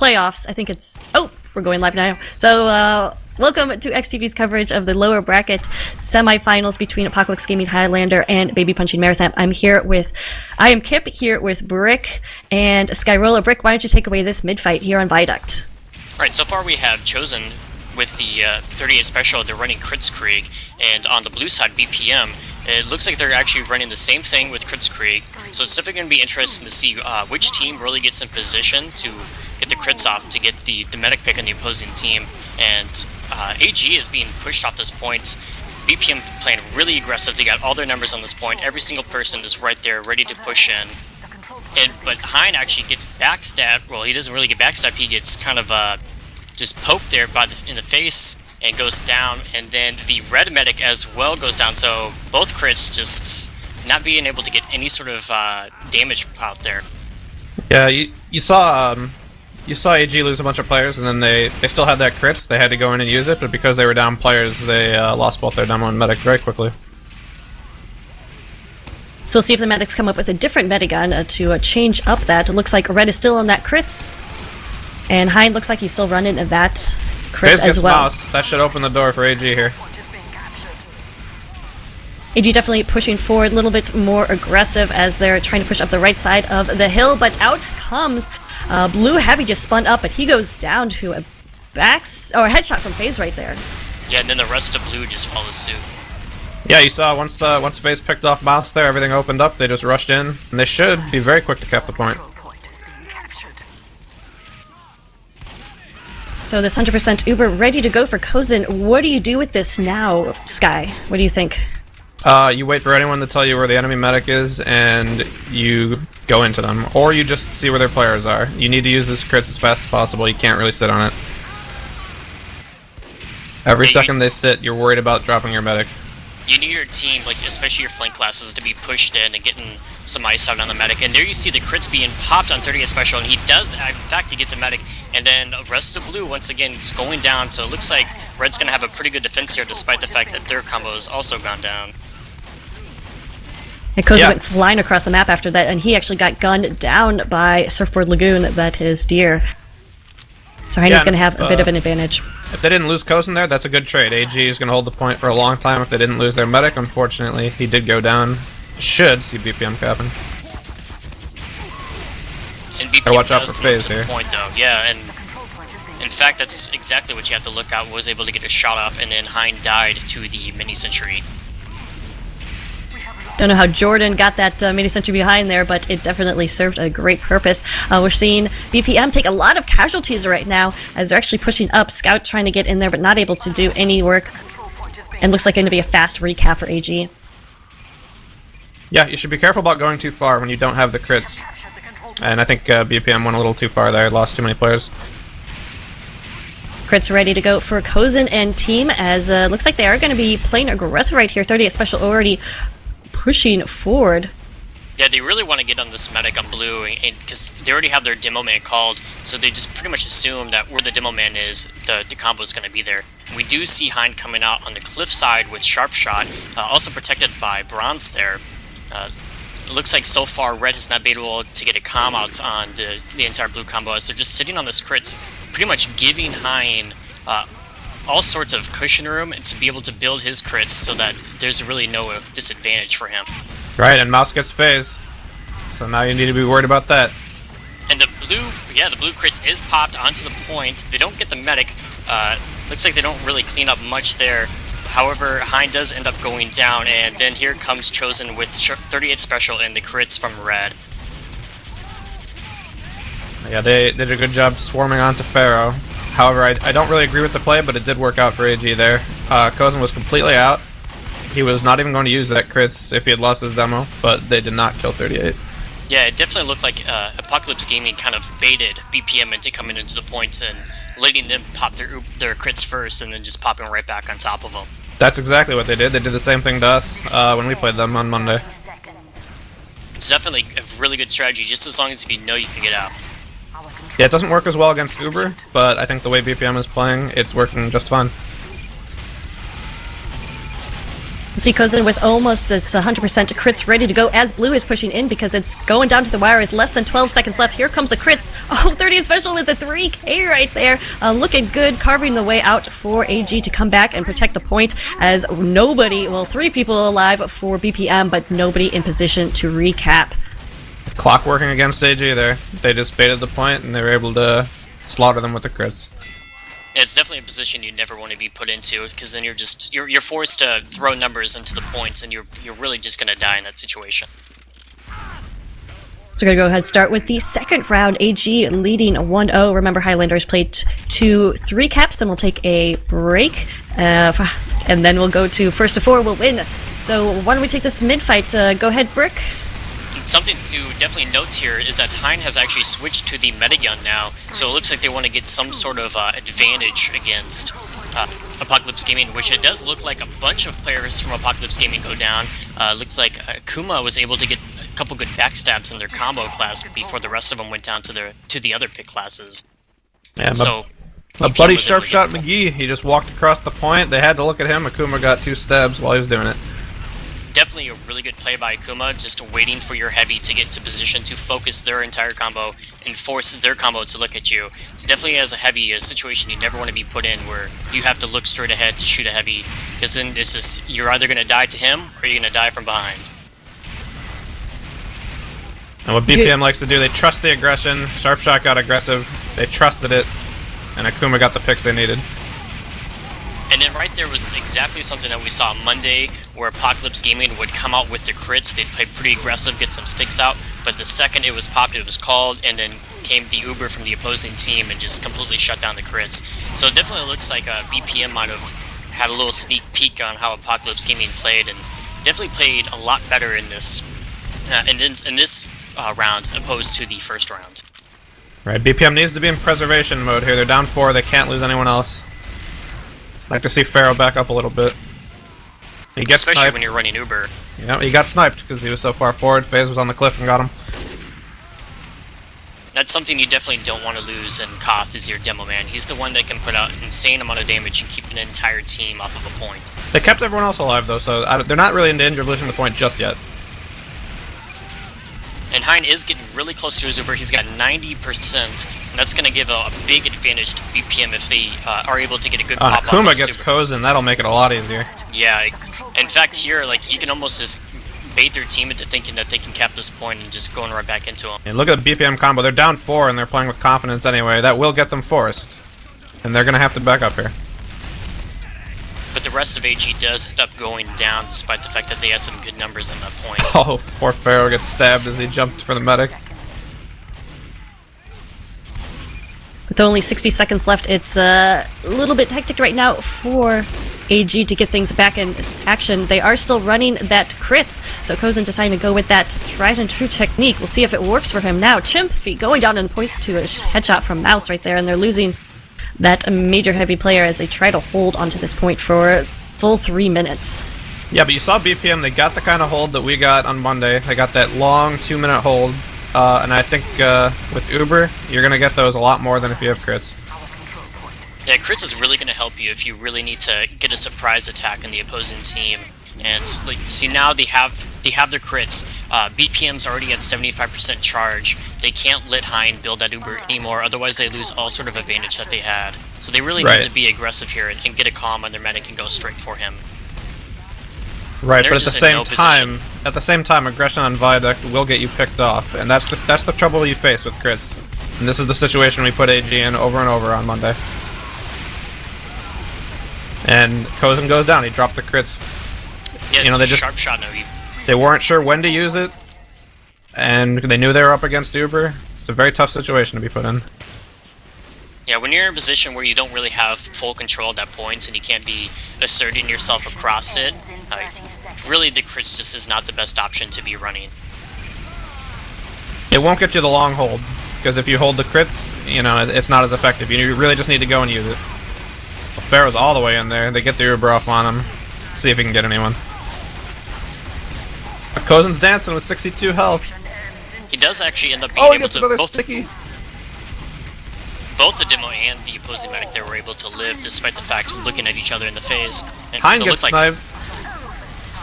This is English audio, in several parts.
Playoffs. I think it's... Oh, we're going live now. So, welcome to eXtv's coverage of the lower bracket semifinals between Apocalypse Gaming Highlander and Baby Punching Marathon. I am Kip here with Brick and Skyrolla. Brick, why don't you take away this mid-fight here on Viaduct? Alright, so far we have Chosen with the 38 special. They're running Kritzkrieg, and on the blue side, BPM, it looks like they're actually running the same thing with Kritzkrieg. So it's definitely going to be interesting to see which team really gets in position to get the crits off to get the medic pick on the opposing team. And AG is being pushed off this point. BPM playing really aggressive. They got all their numbers on this point. Every single person is right there, ready to push in. But Hein actually gets backstabbed. Well, he doesn't really get backstabbed. He gets kind of just poked there in the face and goes down. And then the red medic as well goes down. So both crits just not being able to get any sort of damage out there. Yeah, you saw AG lose a bunch of players, and then they still had that crits. They had to go in and use it, but because they were down players, they lost both their demo and medic very quickly. So we'll see if the medics come up with a different medigun to change up that. It looks like Red is still on that crits, and Hein looks like he's still running that crits as well. Mouse. That should open the door for AG here. AG definitely pushing forward, a little bit more aggressive as they're trying to push up the right side of the hill, but out comes Blue Heavy, just spun up, but he goes down to a headshot from FaZe right there. Yeah, and then the rest of Blue just follows suit. Yeah, you saw once FaZe picked off Mouse there, everything opened up. They just rushed in, and they should be very quick to cap the point. So this 100% Uber ready to go for Kozen. What do you do with this now, Sky? What do you think? You wait for anyone to tell you where the enemy medic is, and you go into them. Or you just see where their players are. You need to use this crits as fast as possible. You can't really sit on it. Every second they sit, you're worried about dropping your medic. You need your team, like especially your flank classes, to be pushed in and getting some ice out on the medic. And there you see the crits being popped on 38 special, and he does, in fact, to get the medic. And then the rest of Blue, once again, is going down. So it looks like Red's going to have a pretty good defense here, despite the fact that their combo has also gone down. And Kozen went flying across the map after that, and he actually got gunned down by Surfboard Lagoon, that is deer. So Heine's going to have a bit of an advantage. If they didn't lose Kozen there, that's a good trade. AG is going to hold the point for a long time if they didn't lose their medic. Unfortunately, he did go down. Should see BPM capping. And BPM watch out does for come up FaZe to the here. point, though. Yeah, and in fact, that's exactly what you have to look at. Was able to get a shot off, and then Hein died to the mini-sentry. Don't know how Jordan got that mini-sentry behind there, but it definitely served a great purpose. We're seeing BPM take a lot of casualties right now as they're actually pushing up. Scout trying to get in there, but not able to do any work. And looks like going to be a fast recap for AG. Yeah, you should be careful about going too far when you don't have the crits. And I think BPM went a little too far there, lost too many players. Crits ready to go for Kozen and team, as looks like they are going to be playing aggressive right here. 38 special already pushing forward. Yeah, they really want to get on this medic on Blue, because they already have their demo man called, so they just pretty much assume that where the demo man is, the combo is going to be there. We do see Hein coming out on the cliff side with Sharp Shot, also protected by Bronze there. It looks like so far Red has not been able to get a calm out on the entire Blue combo, as they're just sitting on this crits, pretty much giving Hein all sorts of cushion room and to be able to build his crits so that there's really no disadvantage for him. Right, and Mouse gets FaZe. So now you need to be worried about that. And the blue crits is popped onto the point. They don't get the medic. Looks like they don't really clean up much there. However, Hein does end up going down, and then here comes Chosen with 38 special and the crits from Red. Yeah, they did a good job swarming onto Pharaoh. However, I don't really agree with the play, but it did work out for AG there. Kozen was completely out. He was not even going to use that crits if he had lost his demo, but they did not kill 38. Yeah, it definitely looked like Apocalypse Gaming kind of baited BPM into coming into the point and letting them pop their crits first and then just popping right back on top of them. That's exactly what they did. They did the same thing to us when we played them on Monday. It's definitely a really good strategy, just as long as you know you can get out. Yeah, it doesn't work as well against Uber, but I think the way BPM is playing, it's working just fine. See Kozin with almost this 100% crits ready to go as Blue is pushing in because it's going down to the wire with less than 12 seconds left. Here comes the crits. Oh, 30 special with the 3K right there. Looking good, carving the way out for AG to come back and protect the point as nobody, well, 3 people alive for BPM, but nobody in position to recap. Clock working against AG there. They just baited the point and they were able to slaughter them with the crits. It's definitely a position you never want to be put into, because then you're forced to throw numbers into the point, and you're really just gonna die in that situation. So we're going to go ahead and start with the second round. AG leading 1-0. Remember, Highlanders played 2-3 caps, then we'll take a break. And then we'll go to first to 4, we'll win. So why don't we take this mid-fight? Go ahead, Brick. Something to definitely note here is that Hein has actually switched to the metagun now, so it looks like they want to get some sort of advantage against Apocalypse Gaming, which it does look like a bunch of players from Apocalypse Gaming go down. Looks like Kuma was able to get a couple good backstabs in their combo class before the rest of them went down to the other pick classes. Yeah, so a buddy sharp shot McGee, he just walked across the point. They had to look at him. Akuma got 2 stabs while he was doing it. Definitely a really good play by Akuma, just waiting for your heavy to get to position to focus their entire combo and force their combo to look at you. It's definitely as a heavy a situation you never want to be put in, where you have to look straight ahead to shoot a heavy, because then it's just, you're either going to die to him or you're going to die from behind. And what BPM likes to do, they trust the aggression. Sharp shot got aggressive, they trusted it, and Akuma got the picks they needed. And then right there was exactly something that we saw on Monday, where Apocalypse Gaming would come out with the crits. They'd play pretty aggressive, get some sticks out, but the second it was popped, it was called, and then came the Uber from the opposing team and just completely shut down the crits. So it definitely looks like BPM might have had a little sneak peek on how Apocalypse Gaming played, and definitely played a lot better in this round opposed to the first round. Right, BPM needs to be in preservation mode here. They're down 4, they can't lose anyone else. Like to see Pharaoh back up a little bit. He gets especially sniped. when you're running Uber. Yeah, he got sniped because he was so far forward. FaZe was on the cliff and got him. That's something you definitely don't want to lose in Koth, is your demo man. He's the one that can put out an insane amount of damage and keep an entire team off of a point. They kept everyone else alive though, so they're not really in danger of losing the point just yet. And Hein is getting really close to his Uber. He's got 90%, and that's going to give a big advantage to BPM if they are able to get a good pop off. Akuma gets Kozin, that'll make it a lot easier. Yeah, in fact here, like, you can almost just bait their team into thinking that they can cap this point and just going right back into them. And look at the BPM combo, they're down 4 and they're playing with confidence anyway. That will get them forced. And they're going to have to back up here. But the rest of AG does end up going down, despite the fact that they had some good numbers at that point. Oh, poor Pharaoh gets stabbed as he jumped for the medic. With only 60 seconds left, it's a little bit hectic right now for AG to get things back in action. They are still running that crits, so Kozin deciding to go with that tried and true technique. We'll see if it works for him now. Chimpy going down in the points to a headshot from Mouse right there, and they're losing that major heavy player as they try to hold onto this point for full 3 minutes. Yeah, but you saw BPM, they got the kind of hold that we got on Monday. They got that long 2-minute hold. And I think with Uber, you're going to get those a lot more than if you have crits. Yeah, crits is really going to help you if you really need to get a surprise attack on the opposing team. And like, see, now they have their crits. BPM's already at 75% charge. They can't let Hein build that Uber anymore, otherwise they lose all sort of advantage that they had. So they really need to be aggressive here and get a calm on their medic and go straight for him. Right, but at the same time, aggression on Viaduct will get you picked off, and that's the trouble you face with crits. And this is the situation we put AG in over and over on Monday. And Kozin goes down. He dropped the crits. Yeah, you know, they just sharp shot. They weren't sure when to use it, and they knew they were up against Uber. It's a very tough situation to be put in. Yeah, when you're in a position where you don't really have full control at that point and you can't be asserting yourself across it, really the crits just is not the best option to be running. It won't get you the long hold, because if you hold the crits, you know, it's not as effective. You really just need to go and use it. Well, Pharaoh's all the way in there. They get the Uber off on him. Let's see if he can get anyone. Kozin's dancing with 62 health. He does actually end up being able to another sticky. Both the demo and the opposing medic there were able to live despite the fact of looking at each other in the face. And Hein so gets sniped.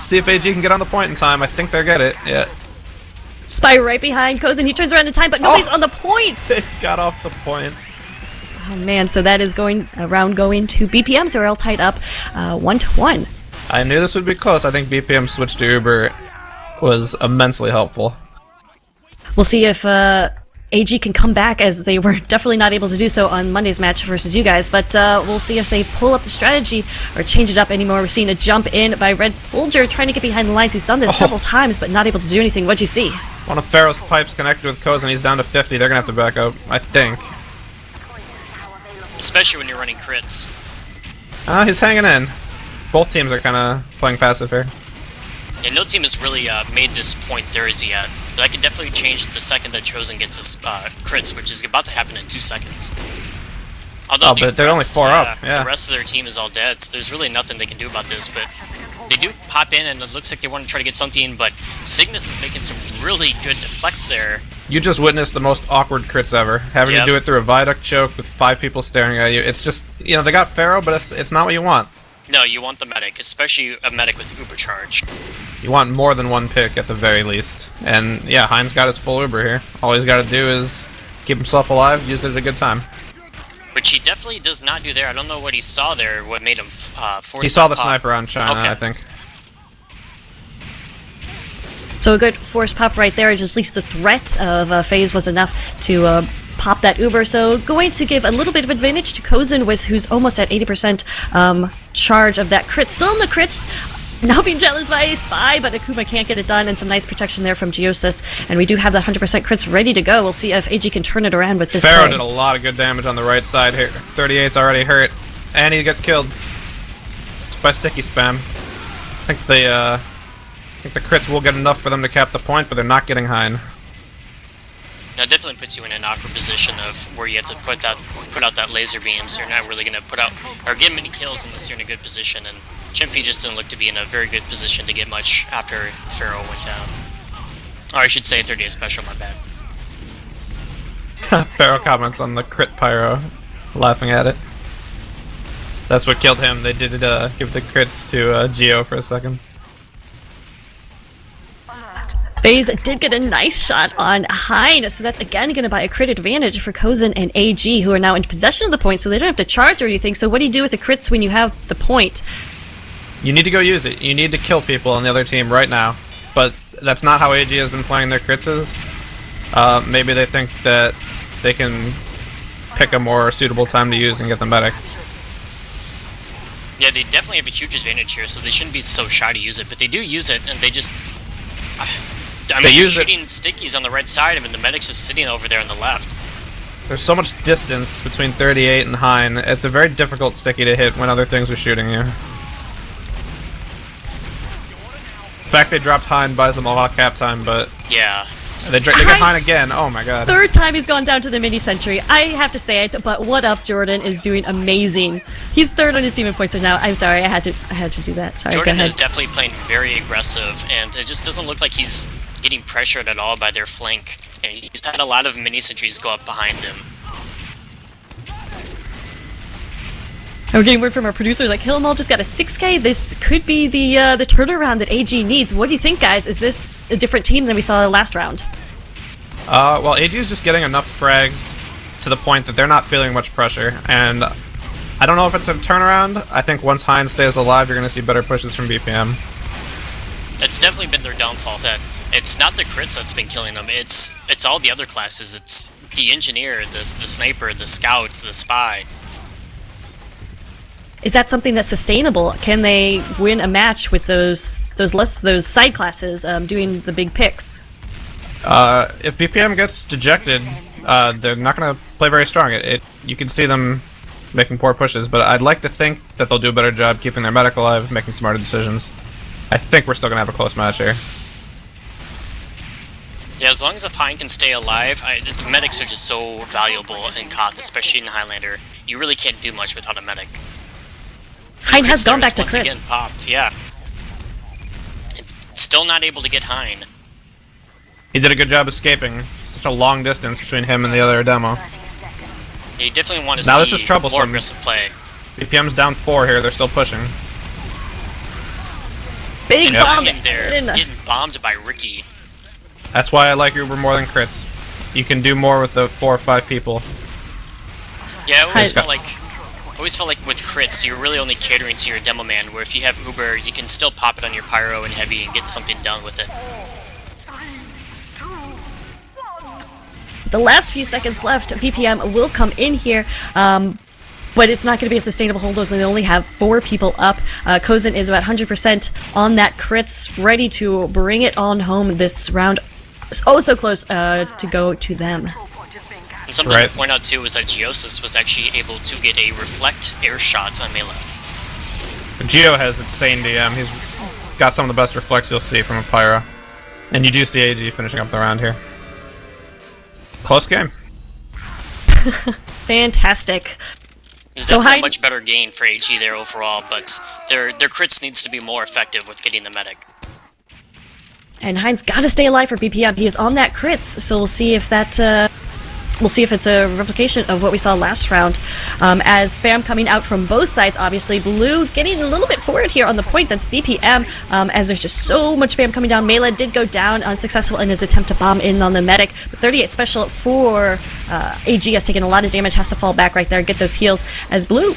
see if AG can get on the point in time. I think they'll get it. Yeah. Spy right behind Kozin. He turns around in time, but nobody's on the point. They got off the point. Oh man, so that is going to BPM, so we're all tied up 1-1. I knew this would be close. I think BPM switch to Uber was immensely helpful. We'll see if AG can come back, as they were definitely not able to do so on Monday's match versus you guys, but we'll see if they pull up the strategy or change it up anymore. We're seeing a jump in by Red Soldier trying to get behind the lines. He's done this several times, but not able to do anything. What'd you see? One of Pharaoh's pipes connected with Kozin. He's down to 50. They're going to have to back up, I think. Especially when you're running crits. He's hanging in. Both teams are kind of playing passive here. Yeah, no team has really made this point theirs yet. But that could definitely change the second that Chosen gets his crits, which is about to happen in 2 seconds. Although but they're only 4 up. Yeah. The rest of their team is all dead, so there's really nothing they can do about this. But they do pop in, and it looks like they want to try to get something. But Cygnus is making some really good deflects there. You just witnessed the most awkward crits ever. Having to do it through a viaduct choke with 5 people staring at you. It's just, you know, they got Pharaoh, but it's not what you want. No, you want the medic, especially a medic with Uber charge. You want more than one pick at the very least. And yeah, Heinz got his full Uber here. All he's got to do is keep himself alive, use it at a good time. Which he definitely does not do there. I don't know what he saw there, what made him force. He saw the pop. sniper on China, Okay. I think. So a good force pop right there. Just at least the threat of FaZe was enough to pop that Uber. So going to give a little bit of advantage to Kozin, with who's almost at 80% charge of that crit. Still in the crits. Now being challenged by a Spy, but Akuma can't get it done, and some nice protection there from Geosis. And we do have the 100% crits ready to go. We'll see if AG can turn it around with this Pharaoh play. did a lot of good damage on the right side here. 38's already hurt, and he gets killed. Just by sticky spam. I think the crits will get enough for them to cap the point, but they're not getting Hein. That definitely puts you in an awkward position of where you have to put out that laser beam, so you're not really going to put out or get many kills unless you're in a good position. And Chimpy just didn't look to be in a very good position to get much after Pharaoh went down. Or I should say 38 special, my bad. Pharaoh comments on the crit pyro, laughing at it. That's what killed him. They did give the crits to Geo for a second. FaZe did get a nice shot on Hein, so that's again going to buy a crit advantage for Kozin and AG, who are now in possession of the point, so they don't have to charge or anything. So what do you do with the crits when you have the point? You need to go use it. You need to kill people on the other team right now. But that's not how AG has been playing their crits is. Maybe they think that they can pick a more suitable time to use and get the medic. Yeah, they definitely have a huge advantage here, so they shouldn't be so shy to use it. But they do use it, and they just... I mean, they're shooting stickies on the right side, and the medic's just sitting over there on the left. There's so much distance between 38 and Hein. It's a very difficult sticky to hit when other things are shooting you. In fact, they dropped Hein, buys them a lot of cap time, but... Yeah. They get Hein again. Oh my god. Third time he's gone down to the mini sentry. I have to say it, but what up, Jordan is doing amazing. He's third on his team in points right now. I'm sorry, I had to do that. Sorry, Jordan go ahead. is definitely playing very aggressive, and it just doesn't look like he's getting pressured at all by their flank. And he's had a lot of mini sentries go up behind him. We're getting word from our producers like Hillmall just got a 6K. This could be the turnaround that AG needs. What do you think, guys? Is this a different team than we saw last round? Well, AG is just getting enough frags to the point that they're not feeling much pressure, and I don't know if it's a turnaround. I think once Hein stays alive, you're going to see better pushes from BPM. It's definitely been their downfall set. It's not the crits that's been killing them, it's all the other classes. It's the engineer, the sniper, the scout, the spy. Is that something that's sustainable? Can they win a match with those side classes doing the big picks? If BPM gets dejected, they're not going to play very strong. You can see them making poor pushes, but I'd like to think that they'll do a better job keeping their medic alive, making smarter decisions. I think we're still going to have a close match here. Yeah, as long as the Hein can stay alive, the medics are just so valuable in Koth, especially in Highlander. You really can't do much without a medic. Hein has gone back to once again crits. popped, yeah. Still not able to get Hein. He did a good job escaping. Such a long distance between him and the other demo. Yeah, you definitely want to Now this see is troublesome. more aggressive play. BPM's down 4 here, they're still pushing. Big and bomb in there, in. getting bombed by Ricky. That's why I like Uber more than crits. You can do more with the 4 or 5 people. Yeah, I always felt like with crits, you're really only catering to your demo man, where if you have Uber, you can still pop it on your pyro and heavy and get something done with it. The last few seconds left, BPM will come in here, but it's not going to be a sustainable hold, and they only have 4 people up. Kozin is about 100% on that crits, ready to bring it on home this round. Oh, so close to go to them. And something to point out too was that Geosis was actually able to get a reflect air shot on Melee. Geo has insane DM. He's got some of the best reflects you'll see from a pyro. And you do see AG finishing up the round here. Close game. Fantastic. It's definitely a much better gain for AG there overall, but their crits needs to be more effective with getting the medic. And Heinz got to stay alive for BPM. He is on that crits, so we'll see if that. We'll see if it's a replication of what we saw last round. As spam coming out from both sides, obviously. Blue getting a little bit forward here on the point. That's BPM, as there's just so much spam coming down. Melee did go down, unsuccessful in his attempt to bomb in on the medic. But 38 special for AG has taken a lot of damage, has to fall back right there, get those heals. As Blue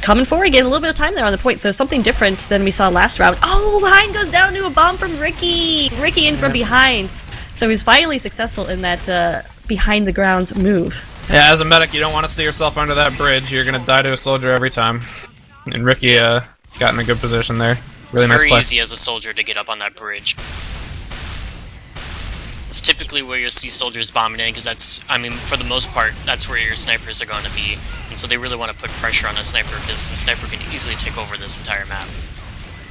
coming forward, getting a little bit of time there on the point. So something different than we saw last round. Oh, Hein goes down to a bomb from Ricky. Ricky in from behind. So he's finally successful in that behind the ground move. Yeah, as a medic, you don't want to see yourself under that bridge. You're gonna die to a soldier every time. And Ricky got in a good position there. Really nice play. It's very easy as a soldier to get up on that bridge. It's typically where you'll see soldiers bombing in, because that's, I mean, for the most part, that's where your snipers are going to be. And so they really want to put pressure on a sniper, because a sniper can easily take over this entire map.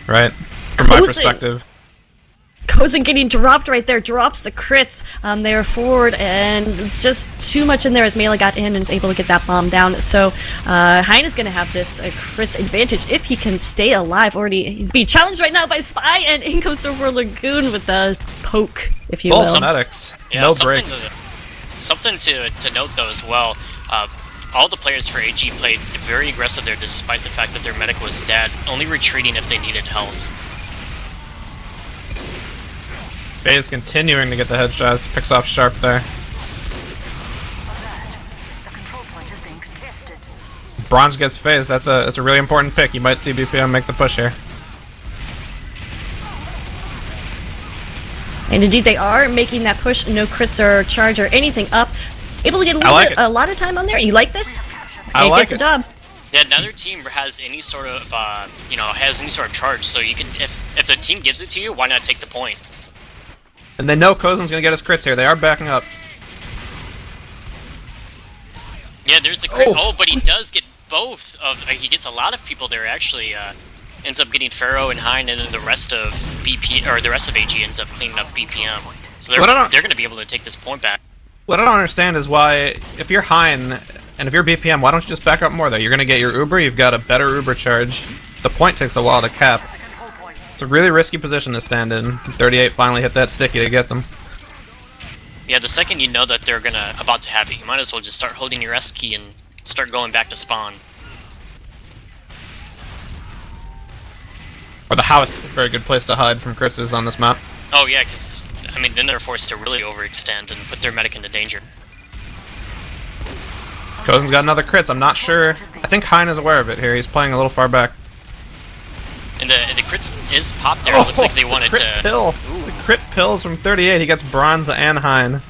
Right. From my perspective. Kozin getting dropped right there, drops the crits. They are forward, and just too much in there as Melee got in and is able to get that bomb down. So Hein is going to have this crits advantage if he can stay alive. Already, he's being challenged right now by Spy, and in comes Silver Lagoon with the poke, if you will. Both medics. Yeah, no breaks. Something to note though as well. All the players for AG played very aggressive there, despite the fact that their medic was dead, only retreating if they needed health. FaZe continuing to get the headshots, picks off Sharp there. Bronze gets FaZe, that's a really important pick. You might see BPM make the push here. And indeed they are making that push, no crits or charge or anything up. Able to get a lot of time on there. You like this? I like it. Gets the job. Yeah, neither team has any sort of, has any sort of charge, so you can, if the team gives it to you, why not take the point? And they know Kozin's gonna get his crits here. They are backing up. Yeah, there's the crit. Oh, but he does get both of. He gets a lot of people there. Actually, ends up getting Pharaoh and Hein, and then the rest of the rest of AG ends up cleaning up BPM. So they're going to be able to take this point back. What I don't understand is why, if you're Hein and if you're BPM, why don't you just back up more though? You're gonna get your Uber. You've got a better Uber charge. The point takes a while to cap. It's a really risky position to stand in. 38 finally hit that sticky that gets him. Yeah, the second you know that they're about to have it, you might as well just start holding your S key and start going back to spawn. Or the house, a very good place to hide from crits on this map. Oh yeah, because, I mean, then they're forced to really overextend and put their medic into danger. Kozin's got another crits, I'm not sure. I think Hein is aware of it here, he's playing a little far back. And the crits is popped there. It looks like they wanted crit to. Pill. The crit pills from 38. He gets bronze and Hein.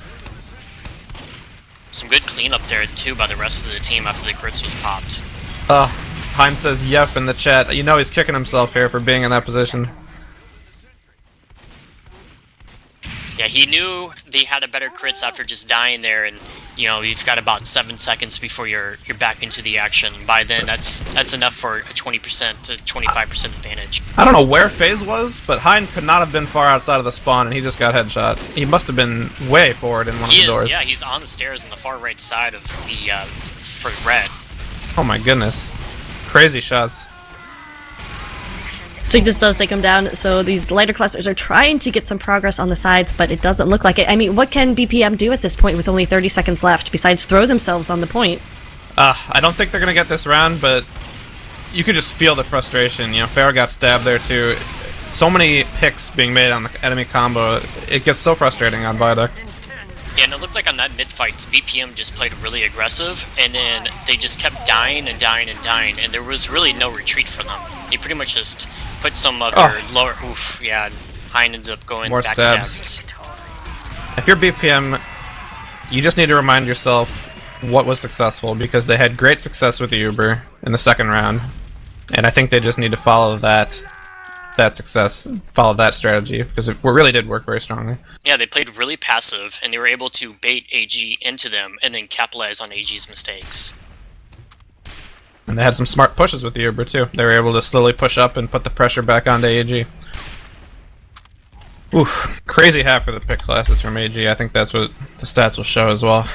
Some good cleanup there too by the rest of the team after the crits was popped. Hein says yep in the chat. You know he's kicking himself here for being in that position. Yeah, he knew they had a better crits after just dying there, and you've got about 7 seconds before you're back into the action. By then, that's enough for a 20% to 25% advantage. I don't know where FaZe was, but Hein could not have been far outside of the spawn, and he just got headshot. He must have been way forward in one of the doors. Yeah, he's on the stairs on the far right side of the for red. Oh my goodness, crazy shots. Cygnus does take him down, so these lighter clusters are trying to get some progress on the sides, but it doesn't look like it. I mean, what can BPM do at this point with only 30 seconds left, besides throw themselves on the point? I don't think they're going to get this round, but you could just feel the frustration. Pharaoh got stabbed there too. so many picks being made on the enemy combo. It gets so frustrating on Viaduct. Yeah, and it looked like on that mid-fight, BPM just played really aggressive, and then they just kept dying and dying and dying, and there was really no retreat for them. They pretty much just put some of their lower... Oof, yeah, and Hein ends up going More backstabs. If you're BPM, you just need to remind yourself what was successful, because they had great success with the Uber in the second round, and I think they just need to follow that success, follow that strategy, because it really did work very strongly. Yeah, they played really passive, and they were able to bait AG into them and then capitalize on AG's mistakes. And they had some smart pushes with the Uber too. They were able to slowly push up and put the pressure back onto AG. Oof, crazy half for the pick classes from AG. I think that's what the stats will show as well.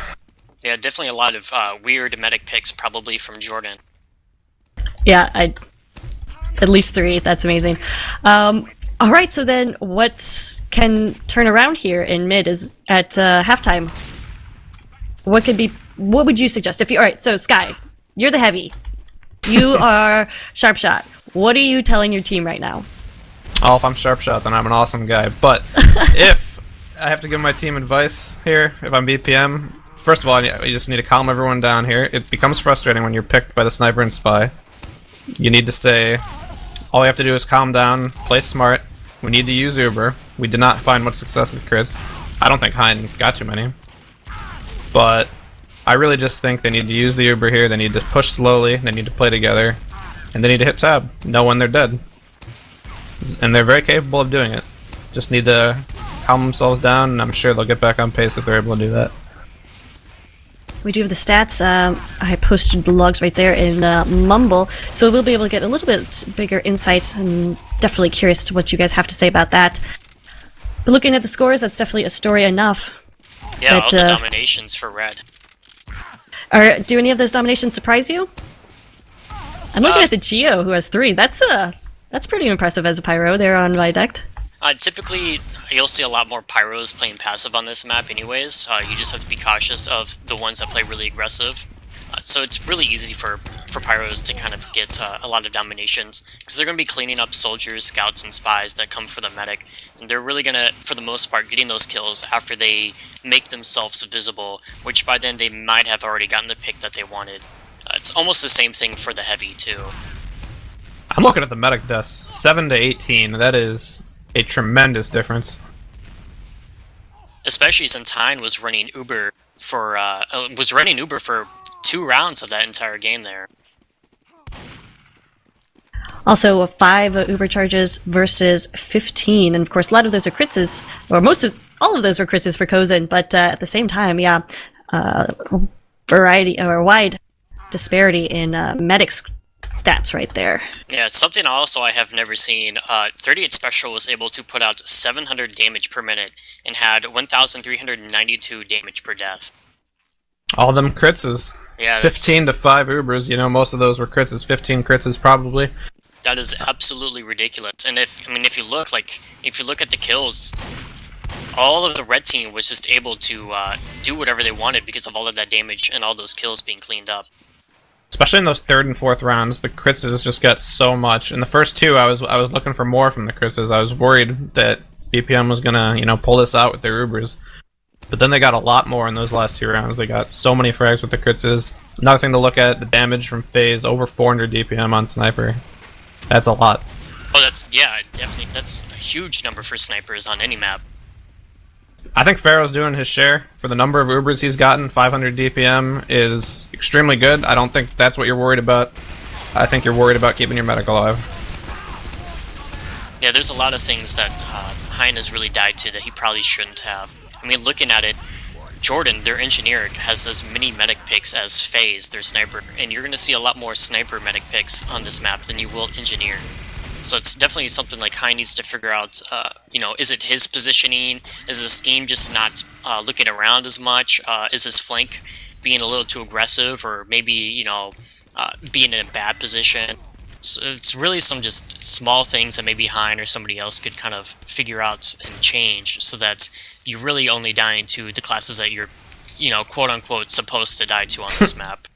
Yeah, definitely a lot of weird medic picks, probably from Jordan. Yeah, at least 3. That's amazing. All right, so then what can turn around here in mid is at halftime. What would you suggest? All right, so Sky, you're the heavy. You are sharp shot. What are you telling your team right now? Oh, if I'm sharp shot, then I'm an awesome guy. But if I have to give my team advice here, if I'm BPM, first of all, you just need to calm everyone down here. It becomes frustrating when you're picked by the sniper and spy. You need to say, all we have to do is calm down, play smart. We need to use Uber. We did not find much success with crits. I don't think Hein got too many. But I really just think they need to use the Uber here. They need to push slowly. They need to play together. And they need to hit tab. Know when they're dead. And they're very capable of doing it. Just need to calm themselves down, and I'm sure they'll get back on pace if they're able to do that. We do have the stats. I posted the logs right there in Mumble, so we'll be able to get a little bit bigger insights, and definitely curious to what you guys have to say about that. But looking at the scores, that's definitely a story enough. Yeah, all the dominations for red. Do any of those dominations surprise you? I'm looking at the Geo, who has 3. That's pretty impressive as a Pyro there on Viaduct. Typically, you'll see a lot more Pyros playing passive on this map anyways. You just have to be cautious of the ones that play really aggressive. So it's really easy for Pyros to kind of get a lot of dominations, because they're going to be cleaning up soldiers, scouts, and spies that come for the medic. And they're really going to, for the most part, getting those kills after they make themselves visible, which by then they might have already gotten the pick that they wanted. It's almost the same thing for the heavy, too. I'm looking at the medic deaths. 7 to 18. That is a tremendous difference. Especially since Hein was running Uber for 2 rounds of that entire game there. Also, 5 Uber charges versus 15, and of course, a lot of those are crits, or all of those were crits for Kozin. But at the same time, yeah, variety or wide disparity in medics. Stats right there. Yeah, it's something also I have never seen. 38 Special was able to put out 700 damage per minute and had 1,392 damage per death. All them crits. Yeah, 15 to 5 Ubers. You know, most of those were crits. 15 crits probably. That is absolutely ridiculous. And if you look at the kills, all of the red team was just able to do whatever they wanted because of all of that damage and all those kills being cleaned up. Especially in those 3rd and 4th rounds, the crits just got so much. In the first 2, I was looking for more from the crits. I was worried that BPM was gonna, pull this out with their Ubers. But then they got a lot more in those last 2 rounds. They got so many frags with the crits. Another thing to look at, the damage from phase, over 400 DPM on sniper. That's a lot. Oh, definitely. That's a huge number for snipers on any map. I think Pharaoh's doing his share. For the number of Ubers he's gotten, 500 DPM is extremely good. I don't think that's what you're worried about. I think you're worried about keeping your medic alive. Yeah, there's a lot of things that Hein has really died to that he probably shouldn't have. I mean, looking at it, Jordan, their engineer, has as many medic picks as FaZe, their sniper, and you're going to see a lot more sniper medic picks on this map than you will engineer. So it's definitely something like Hein needs to figure out, is it his positioning? Is his team just not looking around as much? Is his flank being a little too aggressive, or maybe, being in a bad position? So it's really some just small things that maybe Hein or somebody else could kind of figure out and change, so that you're really only dying to the classes that you're, quote-unquote, supposed to die to on this map.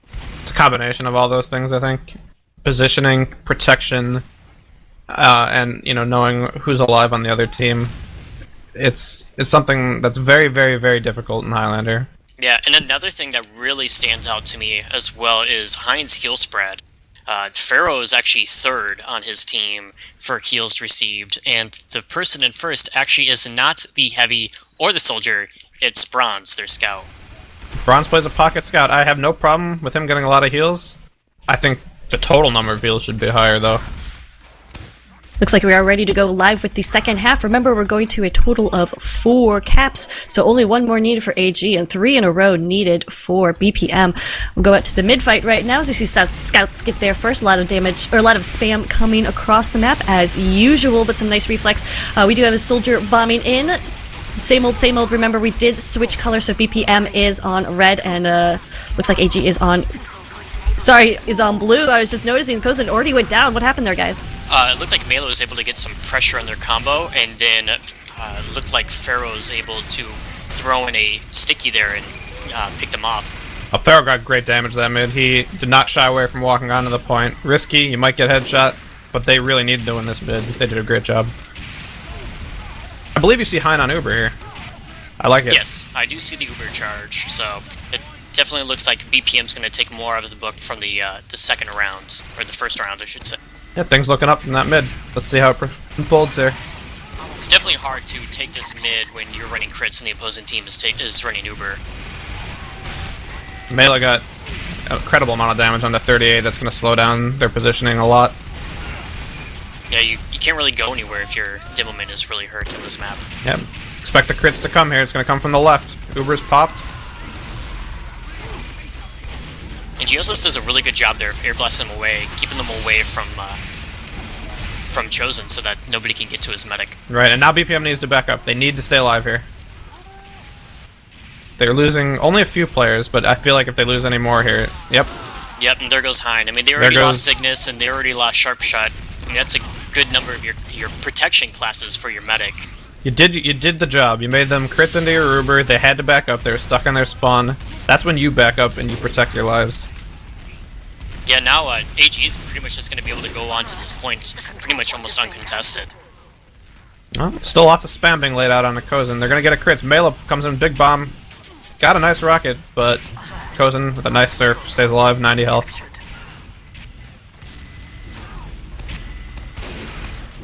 It's a combination of all those things, I think. Positioning, protection, and knowing who's alive on the other team, it's something that's very, very, very difficult in Highlander. Yeah, and another thing that really stands out to me as well is Hein's heal spread. Pharaoh is actually third on his team for heals received, and the person in first actually is not the heavy or the soldier, it's Bronze, their scout. Bronze plays a pocket scout. I have no problem with him getting a lot of heals. I think the total number of heals should be higher, though. Looks like we are ready to go live with the second half. Remember, we're going to a total of 4 caps, so only 1 more needed for AG and 3 in a row needed for BPM. We'll go out to the mid-fight right now as we see scouts get there first. A lot of damage, or a lot of spam coming across the map as usual, but some nice reflex. We do have a soldier bombing in. Same old, same old. Remember, we did switch colors, so BPM is on red, and looks like AG is on... Sorry, is on blue. I was just noticing Kozin already went down. What happened there, guys? It looked like Melo was able to get some pressure on their combo, and then it looked like Pharaoh was able to throw in a sticky there and picked him off. Pharaoh got great damage that mid. He did not shy away from walking onto the point. Risky, you might get headshot, but they really needed to win this mid. They did a great job. I believe you see Hein on Uber here. I like it. Yes, I do see the Uber charge, so it definitely looks like BPM's going to take more out of the book from the second round, or the first round, I should say. Yeah, things looking up from that mid. Let's see how it unfolds there. It's definitely hard to take this mid when you're running crits and the opposing team is running Uber. Mela got an incredible amount of damage on the 38. That's going to slow down their positioning a lot. Yeah, you can't really go anywhere if your Dimmelman is really hurt in this map. Yep. Expect the crits to come here. It's going to come from the left. Uber's popped. And Geosis does a really good job there of air blasting them away, keeping them away from Chosen so that nobody can get to his medic. Right, and now BPM needs to back up. They need to stay alive here. They're losing only a few players, but I feel like if they lose any more here... Yep. Yep, and there goes Hein. I mean, they already lost Cygnus, and they already lost Sharpshot. I mean, that's a good number of your protection classes for your medic. You did the job. You made them crits into your Uber. They had to back up. They were stuck on their spawn. That's when you back up and you protect your lives. Yeah, now AG is pretty much just going to be able to go on to this point pretty much almost uncontested. Well, still lots of spam being laid out on the Kozin. They're going to get a crits. Mela comes in big bomb. Got a nice rocket, but Kozin with a nice surf stays alive, 90 health.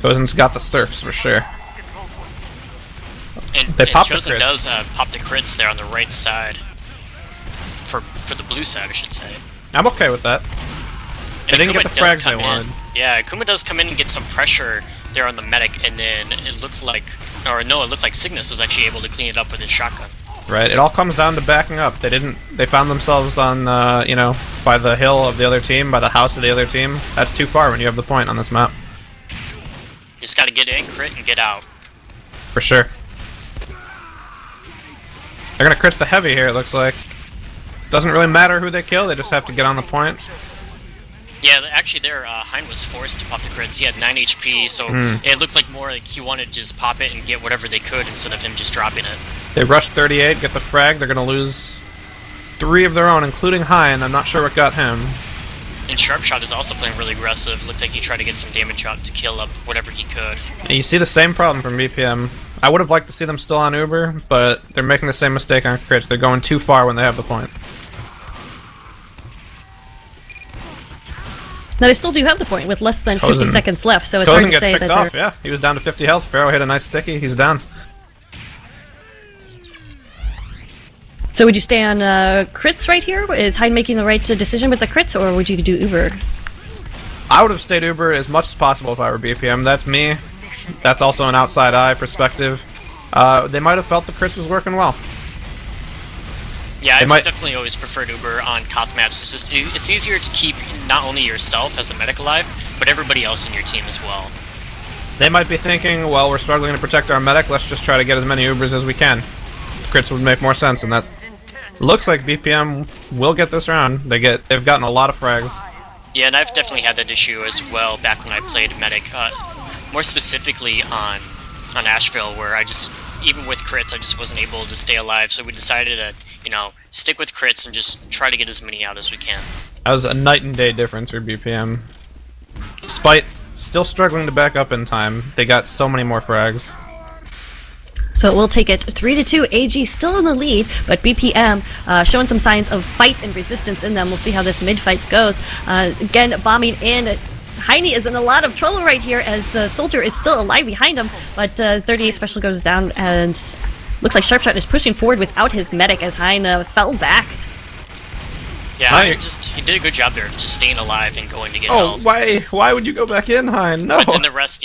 Kozin's got the surfs for sure. And Chosen does pop the crits there on the right side. For the blue side, I should say. I'm okay with that. They didn't get the frags they wanted. Yeah, Kuma does come in and get some pressure there on the medic, and then it looked like... Or no, it looked like Cygnus was actually able to clean it up with his shotgun. Right, it all comes down to backing up. They found themselves on, by the hill of the other team, by the house of the other team. That's too far when you have the point on this map. You just gotta get in, crit, and get out. For sure. They're gonna crit the heavy here, it looks like. Doesn't really matter who they kill, they just have to get on the point. Yeah, actually there, Hein was forced to pop the crits. He had 9 HP, so it looked like more like he wanted to just pop it and get whatever they could instead of him just dropping it. They rush 38, get the frag, they're gonna lose 3 of their own, including Hein. I'm not sure what got him. And Sharpshot is also playing really aggressive. Looked like he tried to get some damage out to kill up whatever he could. And you see the same problem from BPM. I would have liked to see them still on Uber, but they're making the same mistake on crits. They're going too far when they have the point. Now they still do have the point with less than 50 seconds left, so it's Kozin hard to say that off, yeah. He was down to 50 health. Pharaoh hit a nice sticky. He's down. So would you stay on crits right here? Is Hein making the right decision with the crits, or would you do Uber? I would have stayed Uber as much as possible if I were BPM. That's me. That's also an outside eye perspective. They might have felt the crits was working well. Yeah, I've definitely always preferred Uber on Koth maps. It's easier to keep not only yourself as a medic alive, but everybody else in your team as well. They might be thinking, well, we're struggling to protect our medic, let's just try to get as many Ubers as we can. Crits would make more sense, and that looks like BPM will get this round. They've gotten a lot of frags. Yeah, and I've definitely had that issue as well back when I played medic. More specifically on Asheville, where even with crits, I just wasn't able to stay alive. So we decided to, stick with crits and just try to get as many out as we can. That was a night and day difference for BPM. Despite still struggling to back up in time. They got so many more frags. So we'll take it 3-2. AG still in the lead, but BPM showing some signs of fight and resistance in them. We'll see how this mid-fight goes. Again, bombing in. Heine is in a lot of trouble right here as Soldier is still alive behind him, but 38 Special goes down and looks like Sharpshot is pushing forward without his medic as Heine fell back. Yeah, he did a good job there, just staying alive and going to get health. Why would you go back in, Hein? No. But then the rest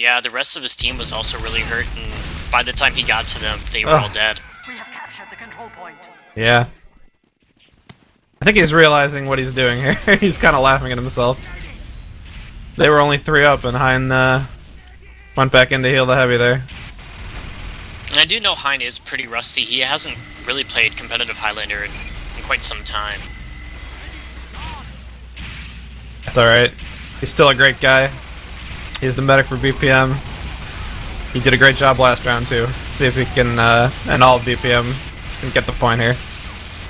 of his team was also really hurt, and by the time he got to them, they were all dead. We have captured the control point. Yeah. I think he's realizing what he's doing here. He's kind of laughing at himself. They were only 3 up, and Hein went back in to heal the heavy there. And I do know Hein is pretty rusty. He hasn't really played competitive Highlander in quite some time. That's alright. He's still a great guy. He's the medic for BPM. He did a great job last round too. See if he can, and all of BPM can get the point here.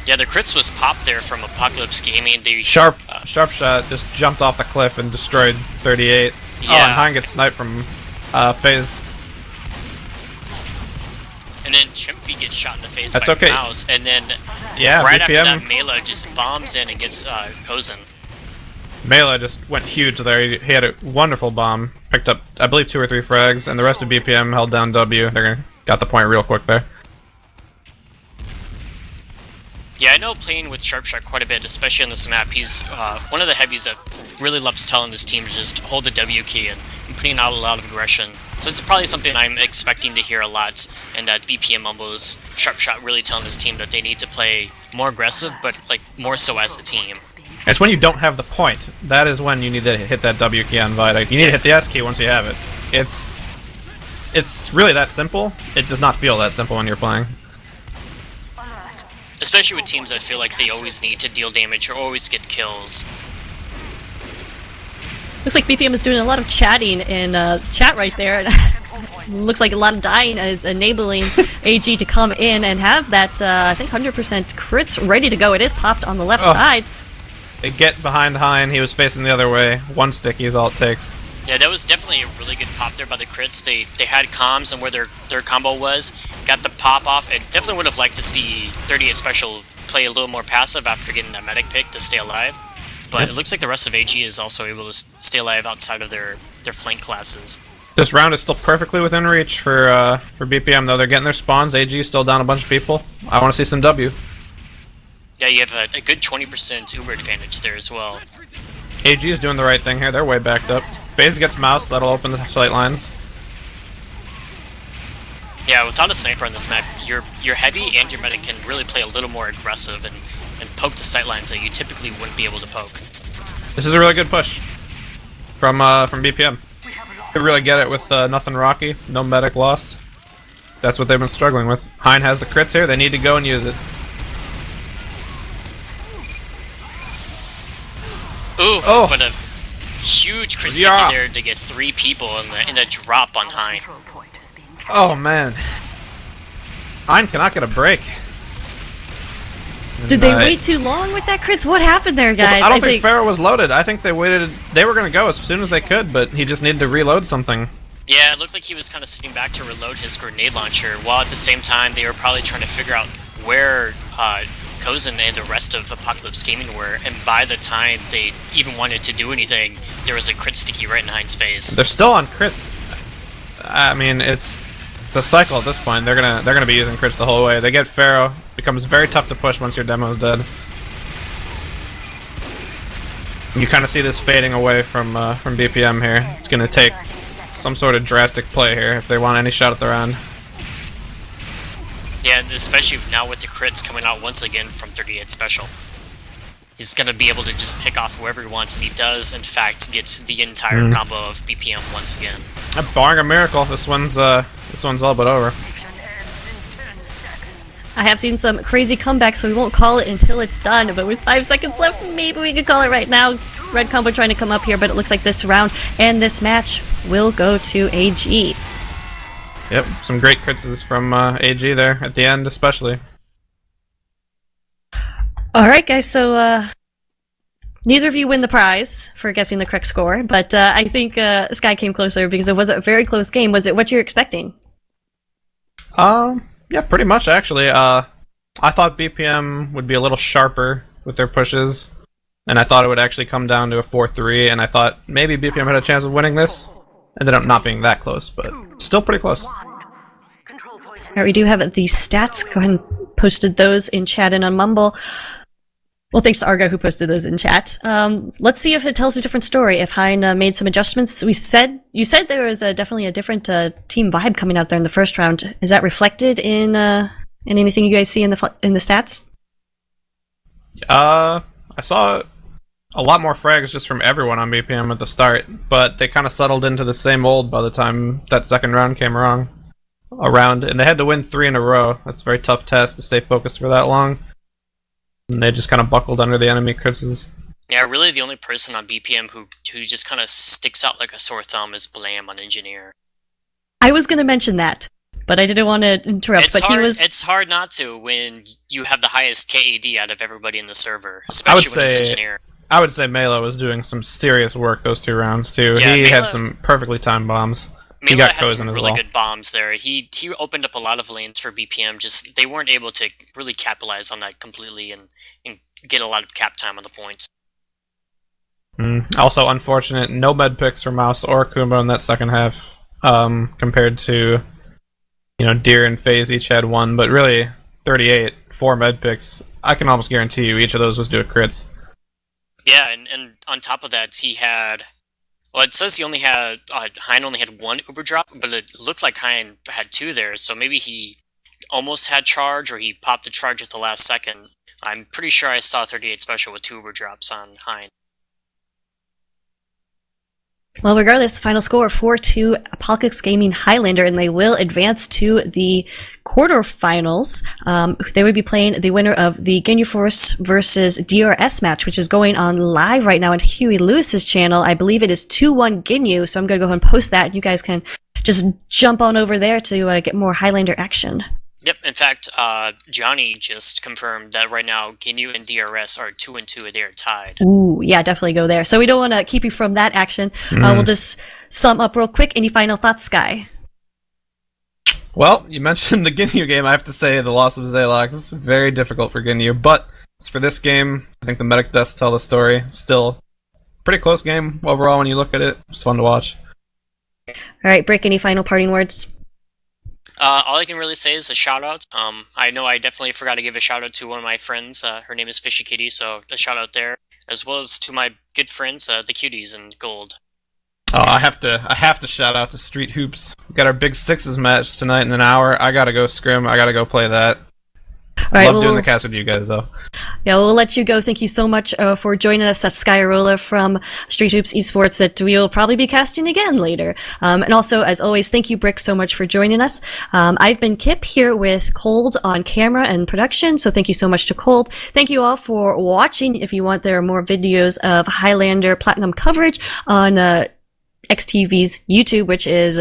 Yeah, the crits was popped there from Apocalypse Gaming. Sharpshot just jumped off the cliff and destroyed 38. Yeah. Oh, and Hein gets sniped from FaZe. And then Chimpy gets shot in the face That's by okay. Mouse, and then Yeah, right BPM. after that, Mela just bombs in and gets Kozen. Mela just went huge there. He had a wonderful bomb. Picked up, I believe, 2 or 3 frags, and the rest of BPM held down W. Got the point real quick there. Yeah, I know playing with Sharpshot quite a bit, especially on this map. He's one of the heavies that really loves telling his team to just hold the W key and putting out a lot of aggression. So it's probably something I'm expecting to hear a lot, and that BPM Mumbo's Sharpshot really telling his team that they need to play more aggressive, but like more so as a team. It's when you don't have the point. That is when you need to hit that W key on Vita. You need to hit the S key once you have it. It's really that simple. It does not feel that simple when you're playing. Especially with teams that feel like they always need to deal damage or always get kills. Looks like BPM is doing a lot of chatting in chat right there. Looks like a lot of dying is enabling AG to come in and have that, I think, 100% crits ready to go. It is popped on the left side. They get behind Hein. He was facing the other way. 1 sticky is all it takes. Yeah, that was definitely a really good pop there by the crits. They had comms on where their combo was, got the pop off. I definitely would have liked to see 38 Special play a little more passive after getting that medic pick to stay alive. But it looks like the rest of AG is also able to stay alive outside of their flank classes. This round is still perfectly within reach for BPM, though. They're getting their spawns. AG is still down a bunch of people. I want to see some W. Yeah, you have a good 20% Uber advantage there as well. AG is doing the right thing here. They're way backed up. FaZe gets mouse. That'll open the sight lines. Yeah, without a sniper on this map, your heavy and your medic can really play a little more aggressive and poke the sight lines that you typically wouldn't be able to poke. This is a really good push from BPM. They really get it with nothing rocky, no medic lost. That's what they've been struggling with. Hein has the crits here. They need to go and use it. Ooh, Oh. but a huge crit sticky there to get 3 people in the drop on Hein. Oh man, Hein cannot get a break. Did they wait too long with that crits? What happened there, guys? Well, I don't think Pharaoh was loaded. I think they waited. They were going to go as soon as they could, but he just needed to reload something. Yeah, it looked like he was kind of sitting back to reload his grenade launcher, while at the same time they were probably trying to figure out where Kozen and the rest of Apocalypse Gaming were, and by the time they even wanted to do anything, there was a crit sticky right in Hein's face. They're still on crits. I mean, it's a cycle at this point. They're gonna be using crits the whole way. They get Pharaoh. Becomes very tough to push once your demo's dead. You kind of see this fading away from BPM here. It's gonna take some sort of drastic play here if they want any shot at the round. Yeah, especially now with the crits coming out once again from 38 Special. He's going to be able to just pick off whoever he wants, and he does, in fact, get the entire combo of BPM once again. Barring a miracle, this one's all but over. I have seen some crazy comebacks, so we won't call it until it's done. But with 5 seconds left, maybe we could call it right now. Red Combo trying to come up here, but it looks like this round and this match will go to AG. Yep, some great crits from AG there at the end, especially. All right, guys. So neither of you win the prize for guessing the correct score, but I think Sky came closer because it was a very close game. Was it what you're expecting? Yeah, pretty much actually. I thought BPM would be a little sharper with their pushes, and I thought it would actually come down to a 4-3, and I thought maybe BPM had a chance of winning this. Ended up not being that close, but still pretty close. All right, we do have the stats. Go ahead and posted those in chat and on Mumble. Well, thanks to Argo who posted those in chat. Let's see if it tells a different story. If Hein made some adjustments, you said there was definitely a different team vibe coming out there in the first round. Is that reflected in anything you guys see in the stats? I saw a lot more frags just from everyone on BPM at the start, but they kind of settled into the same old by the time that second round came around, and they had to win 3 in a row. That's a very tough test to stay focused for that long. And they just kind of buckled under the enemy critzes. Yeah, really the only person on BPM who just kind of sticks out like a sore thumb is Blam on Engineer. I was going to mention that, but I didn't want to interrupt. It's hard not to when you have the highest KAD out of everybody in the server, especially when it's Engineer. I would say Mela was doing some serious work those 2 rounds too. Yeah, he had some perfectly timed bombs. Mela he got had some as really well. good bombs there. He opened up a lot of lanes for BPM. Just they weren't able to really capitalize on that completely and get a lot of cap time on the points. Also unfortunate, no med picks for Mouse or Kumbo in that second half. Compared to, Deer and FaZe each had 1, but really 38, 4 med picks. I can almost guarantee you each of those was due to crits. Yeah, and on top of that, he had. Well, it says he only had Hein only had 1 Uber drop, but it looked like Hein had 2 there. So maybe he almost had charge, or he popped the charge at the last second. I'm pretty sure I saw 38 special with 2 Uber drops on Hein. Well, regardless, final score 4-2 Apocalypse Gaming Highlander, and they will advance to the quarterfinals. They would be playing the winner of the Ginyu Force versus DRS match, which is going on live right now on Huey Lewis's channel. I believe it is 2-1 Ginyu, so I'm going to go ahead and post that, and you guys can just jump on over there to get more Highlander action. Yep, in fact, Johnny just confirmed that right now Ginyu and DRS are 2-2, they are tied. Ooh, yeah, definitely go there. So we don't want to keep you from that action. We'll just sum up real quick. Any final thoughts, Sky? Well, you mentioned the Ginyu game. I have to say the loss of Zalox is very difficult for Ginyu, but for this game, I think the medic deaths tell the story. Still, pretty close game overall when you look at it. It's fun to watch. All right, Brick, any final parting words? All I can really say is a shout out. I know I definitely forgot to give a shout out to one of my friends. Her name is Fishy Kitty, so a shout out there, as well as to my good friends, the Cuties in Gold. Oh, I have to shout out to Street Hoops. We got our big sixes match tonight in an hour. I gotta go scrim. I gotta go play that. All right, Love doing the cast with you guys, though. Yeah, we'll let you go. Thank you so much for joining us. That's Skyrolla from Street Hoops Esports that we'll probably be casting again later. And also, as always, thank you, Brick, so much for joining us. I've been Kip here with Cold on camera and production, so thank you so much to Cold. Thank you all for watching. If you want, there are more videos of Highlander Platinum coverage on eXtV's YouTube, which is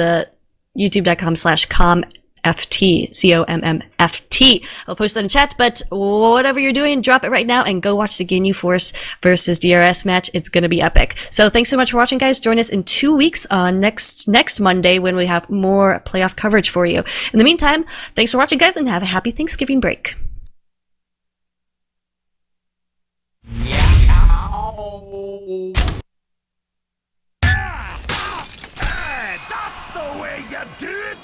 youtube.com/commft, COMMFT. I'll post that in chat, but whatever you're doing, drop it right now and go watch the Ginyu Force versus DRS match. It's going to be epic. So thanks so much for watching, guys. Join us in 2 weeks on next Monday when we have more playoff coverage for you. In the meantime, thanks for watching, guys, and have a happy Thanksgiving break. That's the way you do it!